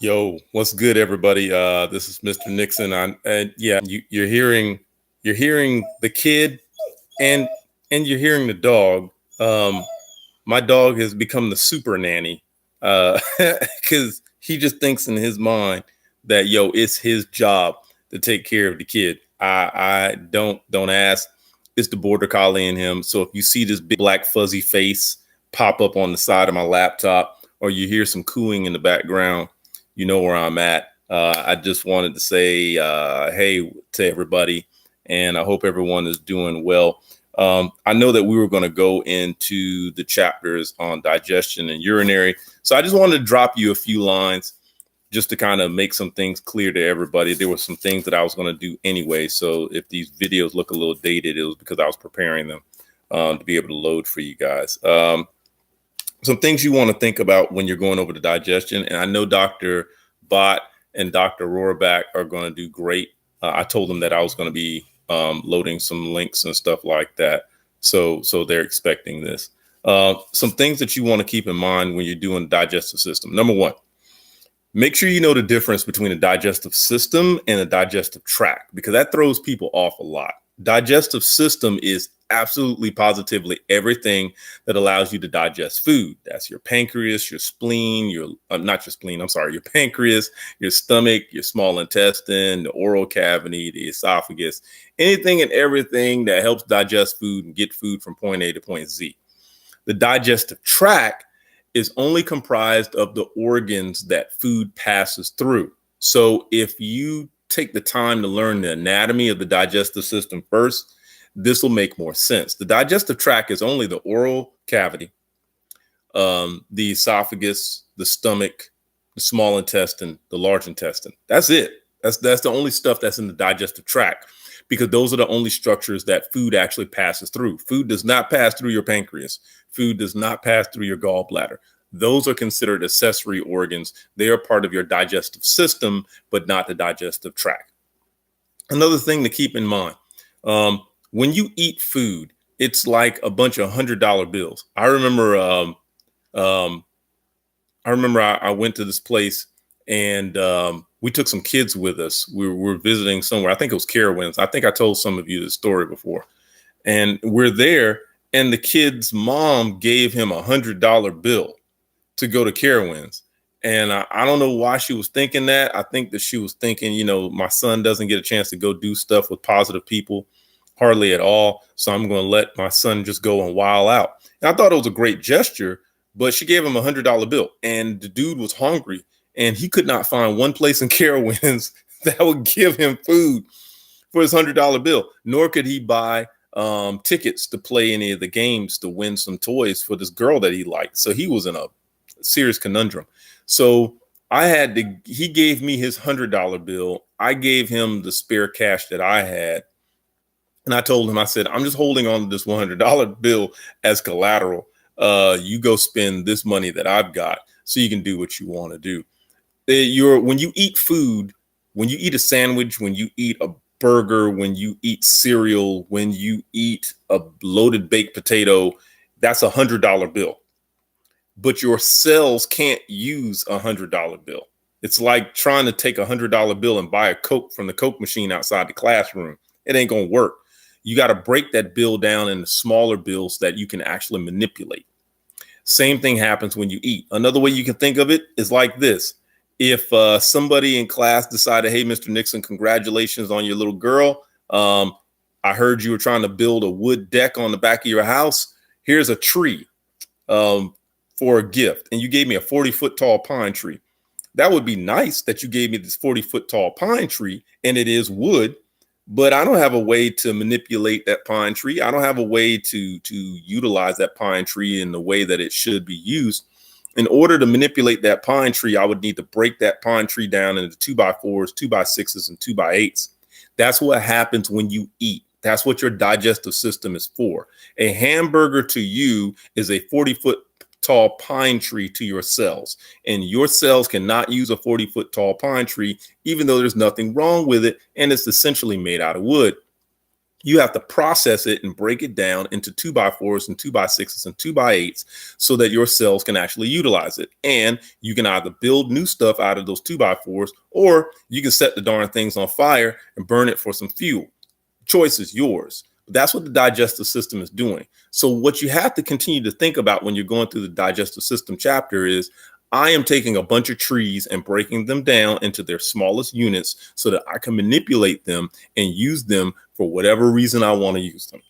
Yo, what's good, everybody? This is Mr. Nixon. And yeah, you're hearing the kid and you're hearing the dog. Um, my dog has become the super nanny because he just thinks in his mind that it's his job to take care of the kid. I don't ask. It's the border collie in him. So if you see this big black fuzzy face pop up on the side of my laptop, or you hear some cooing in the background, you know where I'm at. I just wanted to say hey to everybody, and I hope everyone is doing well. I know that we were going to go into the chapters on digestion and urinary, so I just wanted to drop you a few lines just to kind of make some things clear to everybody. There were some things that I was going to do anyway, so if these videos look a little dated, it was because I was preparing them to be able to load for you guys. Some things you want to think about when you're going over the digestion. And I know Dr. Bott and Dr. Rohraback are going to do great. I told them that I was going to be loading some links and stuff like that. So they're expecting this. Some things that you want to keep in mind when you're doing the digestive system. Number one, make sure you know the difference between a digestive system and a digestive tract, because that throws people off a lot. Digestive system is absolutely positively everything that allows you to digest food. That's your pancreas, your spleen, not your spleen, I'm sorry, your pancreas, your stomach, your small intestine, the oral cavity, the esophagus, anything and everything that helps digest food and get food from point A to point Z. The digestive tract is only comprised of the organs that food passes through. So if you take the time to learn the anatomy of the digestive system first, this will make more sense. The digestive tract is only the oral cavity, the esophagus, the stomach, the small intestine, the large intestine. That's it. That's the only stuff that's in the digestive tract, because those are the only structures that food actually passes through. Food does not pass through your pancreas. Food does not pass through your gallbladder. Those are considered accessory organs. They are part of your digestive system, but not the digestive tract. Another thing to keep in mind, when you eat food, it's like a bunch of $100 bills. I remember I went to this place, and we took some kids with us. We were visiting somewhere. I think it was Carowinds. I think I told some of you this story before. And we're there, and the kid's mom gave him $100 bill to go to Carowinds. And I don't know why she was thinking that. I think that she was thinking, my son doesn't get a chance to go do stuff with positive people hardly at all. So I'm going to let my son just go and wild out. And I thought it was a great gesture, but she gave him $100 bill, and the dude was hungry, and he could not find one place in Carowinds that would give him food for his $100 bill, nor could he buy tickets to play any of the games to win some toys for this girl that he liked. So he was in a serious conundrum. So he gave me his $100 bill. I gave him the spare cash that I had. And I told him, I said, I'm just holding on to this $100 bill as collateral. You go spend this money that I've got so you can do what you want to do. When you eat food, when you eat a sandwich, when you eat a burger, when you eat cereal, when you eat a loaded baked potato, that's $100 bill. But your cells can't use $100 bill. It's like trying to take $100 bill and buy a Coke from the Coke machine outside the classroom. It ain't going to work. You got to break that bill down into smaller bills that you can actually manipulate. Same thing happens when you eat. Another way you can think of it is like this. If somebody in class decided, hey, Mr. Nixon, congratulations on your little girl. I heard you were trying to build a wood deck on the back of your house. Here's a tree for a gift. And you gave me a 40-foot tall pine tree. That would be nice that you gave me this 40-foot tall pine tree, and it is wood, but I don't have a way to manipulate that pine tree. I don't have a way to utilize that pine tree in the way that it should be used. In order to manipulate that pine tree, I would need to break that pine tree down into 2x4s, 2x6s, and 2x8s. That's what happens when you eat. That's what your digestive system is for. A hamburger to you is a 40-foot tall pine tree to your cells, and your cells cannot use a 40-foot tall pine tree, even though there's nothing wrong with it, and it's essentially made out of wood. You have to process it and break it down into 2x4s and 2x6s and 2x8s so that your cells can actually utilize it. And you can either build new stuff out of those 2x4s, or you can set the darn things on fire and burn it for some fuel. Choice is yours. That's what the digestive system is doing. So what you have to continue to think about when you're going through the digestive system chapter is, I am taking a bunch of trees and breaking them down into their smallest units so that I can manipulate them and use them for whatever reason I want to use them.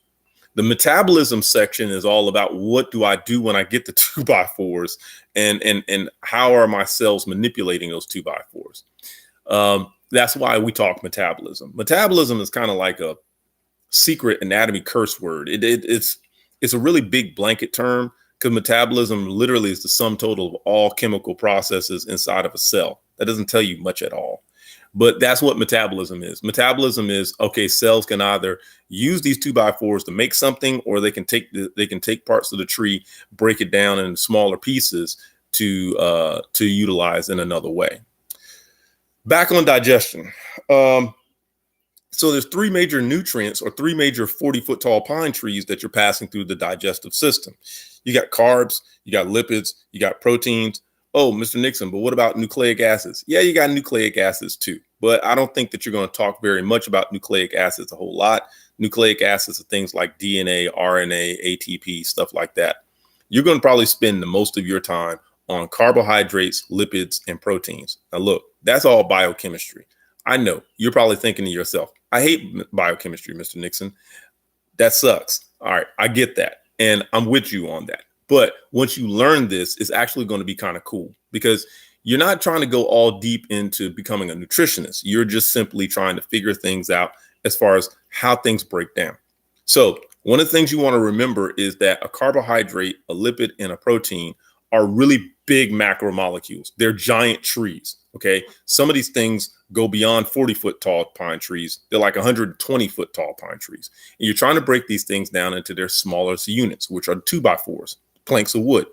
The metabolism section is all about, what do I do when I get the 2x4s, and how are my cells manipulating those 2x4s? That's why we talk metabolism. Metabolism is kind of like a secret anatomy curse word. It's a really big blanket term, because metabolism literally is the sum total of all chemical processes inside of a cell. That doesn't tell you much at all. But that's what metabolism is. Metabolism is, okay, cells can either use these 2x4s to make something, or they can take parts of the tree, break it down in smaller pieces to utilize in another way. Back on digestion. So there's three major nutrients, or three major 40-foot tall pine trees that you're passing through the digestive system. You got carbs, you got lipids, you got proteins. Oh, Mr. Nixon, but what about nucleic acids? Yeah, you got nucleic acids too. But I don't think that you're going to talk very much about nucleic acids a whole lot. Nucleic acids are things like DNA, RNA, ATP, stuff like that. You're going to probably spend the most of your time on carbohydrates, lipids, and proteins. Now look, that's all biochemistry. I know you're probably thinking to yourself, I hate biochemistry, Mr. Nixon. That sucks. All right, I get that. And I'm with you on that. But once you learn this, it's actually going to be kind of cool, because you're not trying to go all deep into becoming a nutritionist. You're just simply trying to figure things out as far as how things break down. So one of the things you want to remember is that a carbohydrate, a lipid, and a protein are really big macromolecules. They're giant trees. Okay. Some of these things go beyond 40-foot tall pine trees. They're like 120-foot tall pine trees. And you're trying to break these things down into their smallest units, which are 2x4s, planks of wood.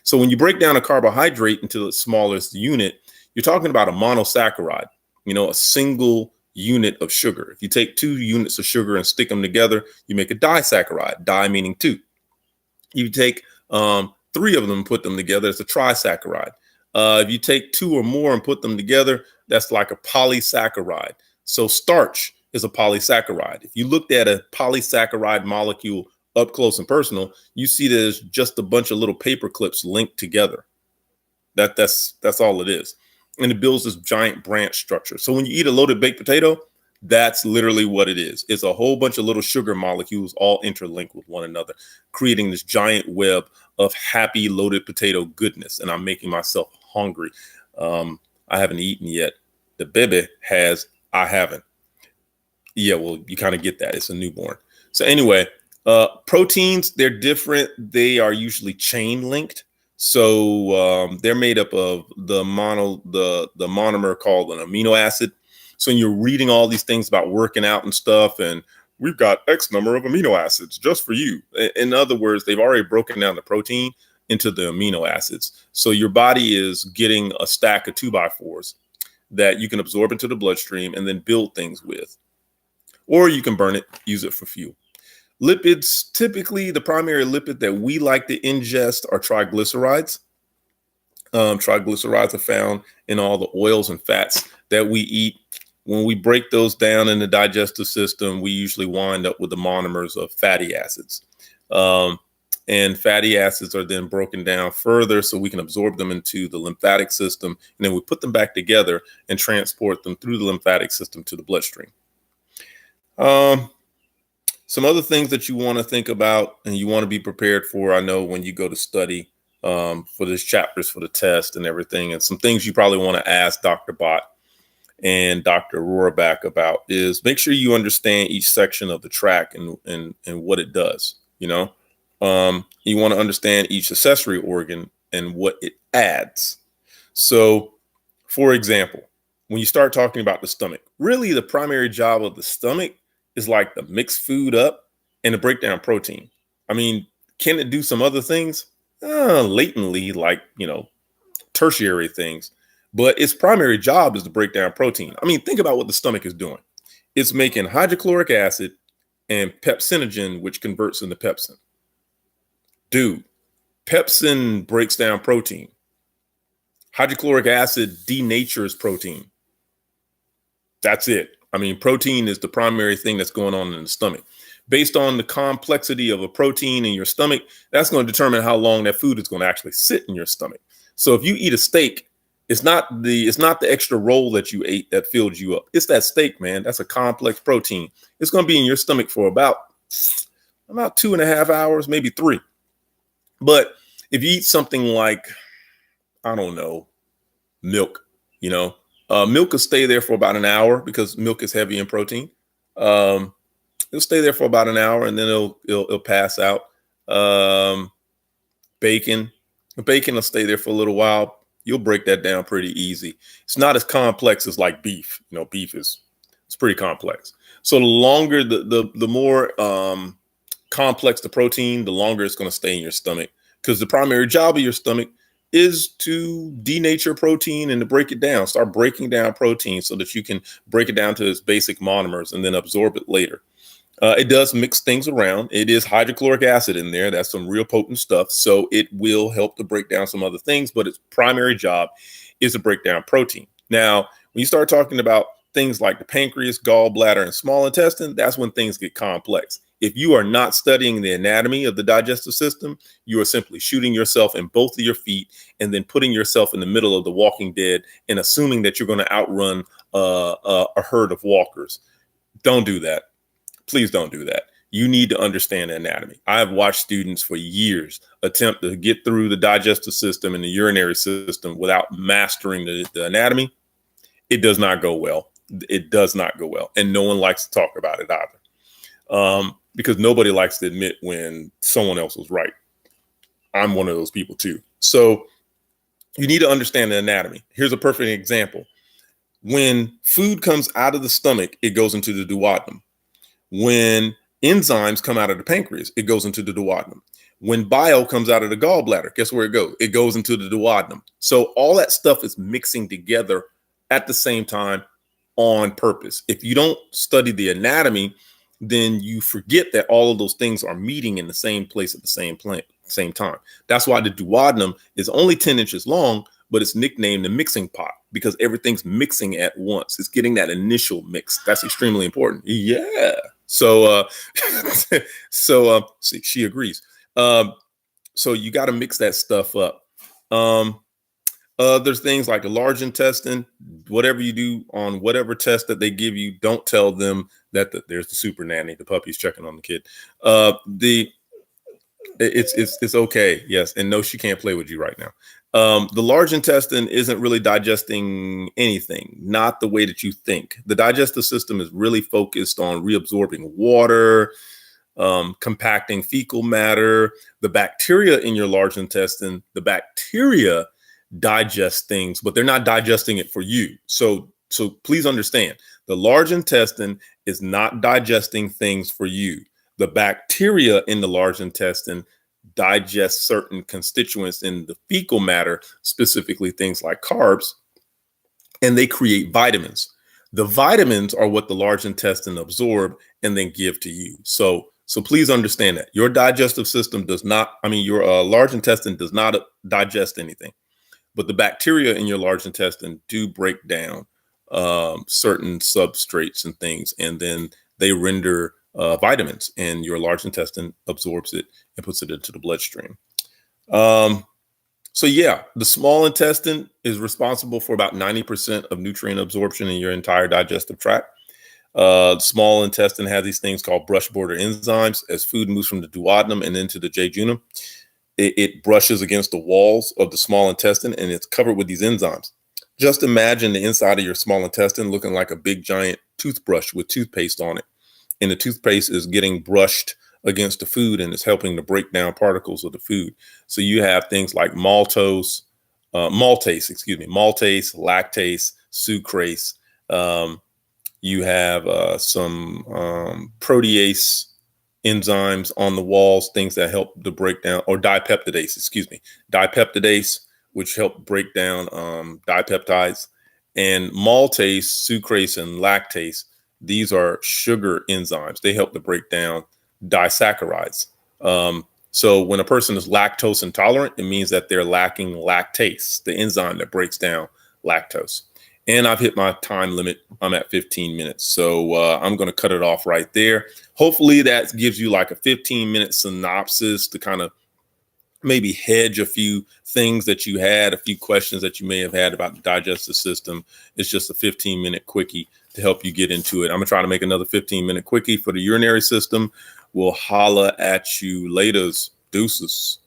So when you break down a carbohydrate into the smallest unit, you're talking about a monosaccharide, a single unit of sugar. If you take 2 units of sugar and stick them together, you make a disaccharide, di meaning 2. You take 3 of them and put them together, it's a trisaccharide. If you take 2 or more and put them together, that's like a polysaccharide. So starch is a polysaccharide. If you looked at a polysaccharide molecule up close and personal, you see there's just a bunch of little paper clips linked together. That's all it is. And it builds this giant branch structure. So when you eat a loaded baked potato, that's literally what it is. It's a whole bunch of little sugar molecules all interlinked with one another, creating this giant web of happy loaded potato goodness. And I'm making myself hungry. I haven't eaten yet. The baby has, I haven't. Yeah, well, you kind of get that. It's a newborn. So anyway, proteins, they're different. They are usually chain linked. So they're made up of the monomer called an amino acid. So when you're reading all these things about working out and stuff, and we've got X number of amino acids just for you. In other words, they've already broken down the protein into the amino acids. So your body is getting a stack of 2x4s that you can absorb into the bloodstream and then build things with. Or you can burn it, use it for fuel. Lipids, typically the primary lipid that we like to ingest are triglycerides. Triglycerides are found in all the oils and fats that we eat. When we break those down in the digestive system, we usually wind up with the monomers of fatty acids. And fatty acids are then broken down further so we can absorb them into the lymphatic system. And then we put them back together and transport them through the lymphatic system to the bloodstream. Some other things that you want to think about and you want to be prepared for, I know when you go to study for these chapters for the test and everything, and some things you probably want to ask Dr. Bott and Dr. Rohraback about is make sure you understand each section of the track and what it does. You want to understand each accessory organ and what it adds. So, for example, when you start talking about the stomach, really the primary job of the stomach is like to mix food up and to break down protein. I mean, can it do some other things? Latently, like, tertiary things. But its primary job is to break down protein. I mean, think about what the stomach is doing. It's making hydrochloric acid and pepsinogen, which converts into pepsin. Dude, pepsin breaks down protein. Hydrochloric acid denatures protein. That's it. I mean, protein is the primary thing that's going on in the stomach. Based on the complexity of a protein in your stomach, that's going to determine how long that food is going to actually sit in your stomach. So if you eat a steak, it's not the extra roll that you ate that filled you up. It's that steak, man. That's a complex protein. It's going to be in your stomach for about 2.5 hours, maybe 3. But if you eat something like, I don't know, milk, milk will stay there for about an hour because milk is heavy in protein. It'll stay there for about an hour and then it'll pass out. Bacon will stay there for a little while. You'll break that down pretty easy. It's not as complex as like beef. Beef it's pretty complex. So the longer, the more complex the protein, the longer it's going to stay in your stomach, because the primary job of your stomach is to denature protein and to break it down. Start breaking down protein so that you can break it down to its basic monomers and then absorb it later. It does mix things around. It is hydrochloric acid in there. That's some real potent stuff. So it will help to break down some other things, but its primary job is to break down protein. Now, when you start talking about things like the pancreas, gallbladder, and small intestine, that's when things get complex. If you are not studying the anatomy of the digestive system, you are simply shooting yourself in both of your feet and then putting yourself in the middle of the Walking Dead and assuming that you're going to outrun a herd of walkers. Don't do that. Please don't do that. You need to understand anatomy. I have watched students for years attempt to get through the digestive system and the urinary system without mastering the anatomy. It does not go well. It does not go well. And no one likes to talk about it either. Because nobody likes to admit when someone else was right. I'm one of those people too. So you need to understand the anatomy. Here's a perfect example. When food comes out of the stomach, it goes into the duodenum. When enzymes come out of the pancreas, it goes into the duodenum. When bile comes out of the gallbladder, guess where it goes? It goes into the duodenum. So all that stuff is mixing together at the same time on purpose. If you don't study the anatomy, then you forget that all of those things are meeting in the same place at the same time. That's why the duodenum is only 10 inches long, but it's nicknamed the mixing pot because everything's mixing at once. It's getting that initial mix. That's extremely important. Yeah. So she agrees. So you got to mix that stuff up. There's things like a large intestine. Whatever you do on whatever test that they give you, don't tell them that there's the super nanny. The puppy's checking on the kid. It's okay. Yes, and no, she can't play with you right now. The large intestine isn't really digesting anything, not the way that you think. The digestive system is really focused on reabsorbing water, compacting fecal matter. The bacteria in your large intestine, the bacteria digest things, but they're not digesting it for you. So please understand, the large intestine is not digesting things for you. The bacteria in the large intestine digest certain constituents in the fecal matter, specifically things like carbs, and they create vitamins. The vitamins are what the large intestine absorb and then give to you. So please understand that your digestive system your large intestine does not digest anything, but the bacteria in your large intestine do break down certain substrates and things, and then they render vitamins, and your large intestine absorbs it and puts it into the bloodstream. So yeah, the small intestine is responsible for about 90% of nutrient absorption in your entire digestive tract. The small intestine has these things called brush border enzymes. As food moves from the duodenum and into the jejunum, it brushes against the walls of the small intestine and it's covered with these enzymes. Just imagine the inside of your small intestine looking like a big giant toothbrush with toothpaste on it. And the toothpaste is getting brushed against the food and it's helping to break down particles of the food. So you have things like maltase, lactase, sucrase. You have some protease enzymes on the walls, things that help to break down, or dipeptidase, which help break down dipeptides, and maltase, sucrase, and lactase. These are sugar enzymes. They help to break down disaccharides. So when a person is lactose intolerant, it means that they're lacking lactase, the enzyme that breaks down lactose. And I've hit my time limit. I'm at 15 minutes. So I'm going to cut it off right there. Hopefully that gives you like a 15-minute synopsis to kind of maybe hedge a few things that you had, a few questions that you may have had about the digestive system. It's just a 15-minute quickie to help you get into it. I'm going to try to make another 15-minute quickie for the urinary system. We'll holla at you later. Deuces.